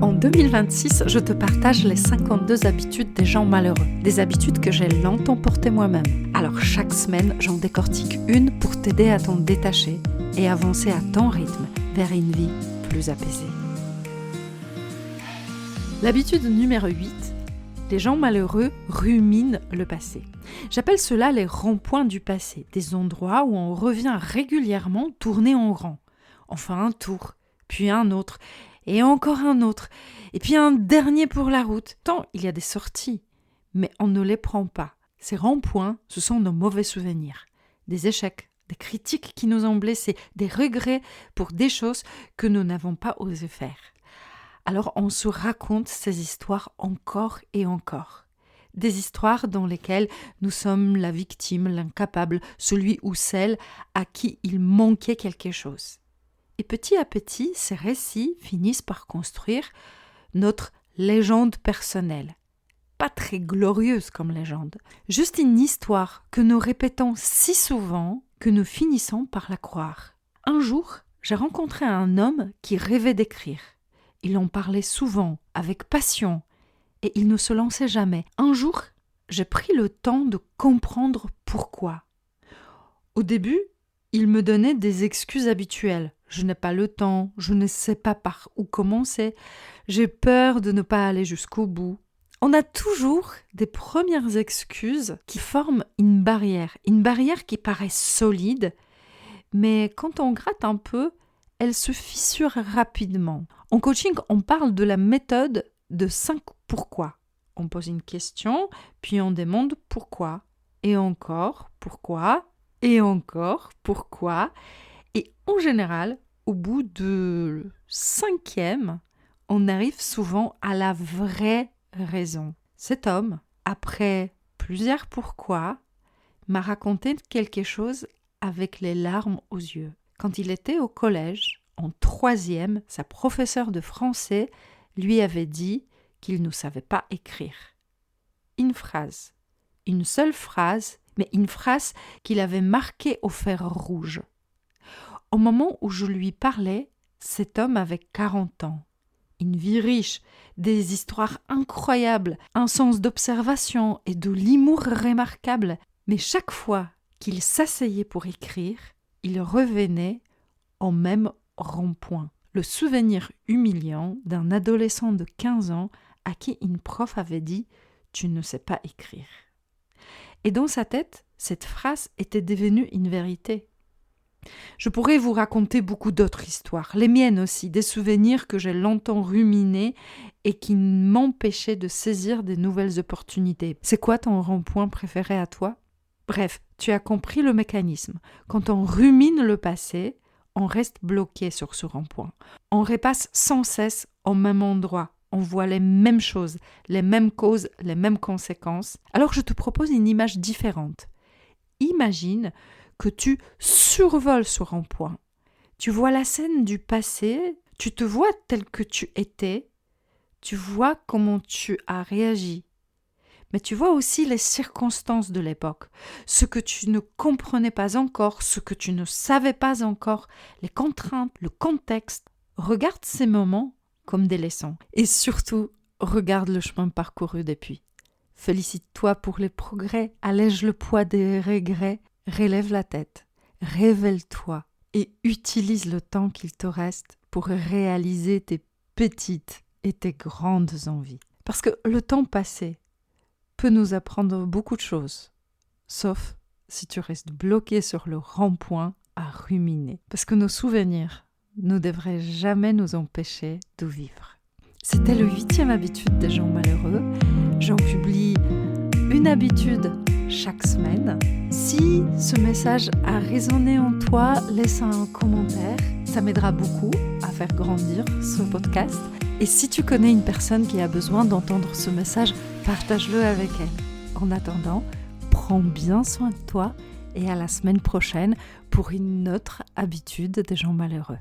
En 2026, je te partage les 52 habitudes des gens malheureux. Des habitudes que j'ai longtemps portées moi-même. Alors chaque semaine, j'en décortique une pour t'aider à t'en détacher et avancer à ton rythme vers une vie plus apaisée. L'habitude numéro 8, les gens malheureux ruminent le passé. J'appelle cela les ronds-points du passé, des endroits où on revient régulièrement tourner en rond. On fait un tour, puis un autre, et encore un autre, et puis un dernier pour la route. Tant il y a des sorties, mais on ne les prend pas. Ces ronds-points, ce sont nos mauvais souvenirs, des échecs, des critiques qui nous ont blessés, des regrets pour des choses que nous n'avons pas osé faire. Alors on se raconte ces histoires encore et encore. Des histoires dans lesquelles nous sommes la victime, l'incapable, celui ou celle à qui il manquait quelque chose. Et petit à petit, ces récits finissent par construire notre légende personnelle. Pas très glorieuse comme légende, juste une histoire que nous répétons si souvent que nous finissons par la croire. Un jour, j'ai rencontré un homme qui rêvait d'écrire. Il en parlait souvent, avec passion, et il ne se lançait jamais. Un jour, j'ai pris le temps de comprendre pourquoi. Au début, il me donnait des excuses habituelles. Je n'ai pas le temps, je ne sais pas par où commencer, j'ai peur de ne pas aller jusqu'au bout. On a toujours des premières excuses qui forment une barrière qui paraît solide, mais quand on gratte un peu, elle se fissure rapidement. En coaching, on parle de la méthode de 5 pourquoi. On pose une question, puis on demande pourquoi, et encore pourquoi, et encore pourquoi. Et en général, au bout de 5e, on arrive souvent à la vraie raison. Cet homme, après plusieurs pourquoi, m'a raconté quelque chose avec les larmes aux yeux. Quand il était au collège, en 3e, sa professeure de français lui avait dit qu'il ne savait pas écrire. Une phrase, une seule phrase, mais une phrase qu'il avait marquée au fer rouge. Au moment où je lui parlais, cet homme avait 40 ans. Une vie riche, des histoires incroyables, un sens d'observation et de l'humour remarquable. Mais chaque fois qu'il s'asseyait pour écrire, il revenait au même rond-point. Le souvenir humiliant d'un adolescent de 15 ans à qui une prof avait dit « Tu ne sais pas écrire ». Et dans sa tête, cette phrase était devenue une vérité. Je pourrais vous raconter beaucoup d'autres histoires, les miennes aussi, des souvenirs que j'ai longtemps ruminés et qui m'empêchaient de saisir des nouvelles opportunités. C'est quoi ton rond-point préféré à toi ? Bref, tu as compris le mécanisme. Quand on rumine le passé, on reste bloqué sur ce rond-point. On repasse sans cesse au même endroit. On voit les mêmes choses, les mêmes causes, les mêmes conséquences. Alors je te propose une image différente. Imagine que tu survoles ce rond-point. Tu vois la scène du passé, tu te vois tel que tu étais, tu vois comment tu as réagi. Mais tu vois aussi les circonstances de l'époque, ce que tu ne comprenais pas encore, ce que tu ne savais pas encore, les contraintes, le contexte. Regarde ces moments comme des leçons. Et surtout, regarde le chemin parcouru depuis. Félicite-toi pour les progrès, allège le poids des regrets, relève la tête, révèle-toi et utilise le temps qu'il te reste pour réaliser tes petites et tes grandes envies. Parce que le temps passé peut nous apprendre beaucoup de choses, sauf si tu restes bloqué sur le rond-point à ruminer. Parce que nos souvenirs ne devraient jamais nous empêcher de vivre. C'était le 8e habitude des gens malheureux. J'en publie une habitude chaque semaine. Si ce message a résonné en toi, laisse un commentaire. Ça m'aidera beaucoup à faire grandir ce podcast. Et si tu connais une personne qui a besoin d'entendre ce message, partage-le avec elle. En attendant, prends bien soin de toi et à la semaine prochaine pour une autre habitude des gens malheureux.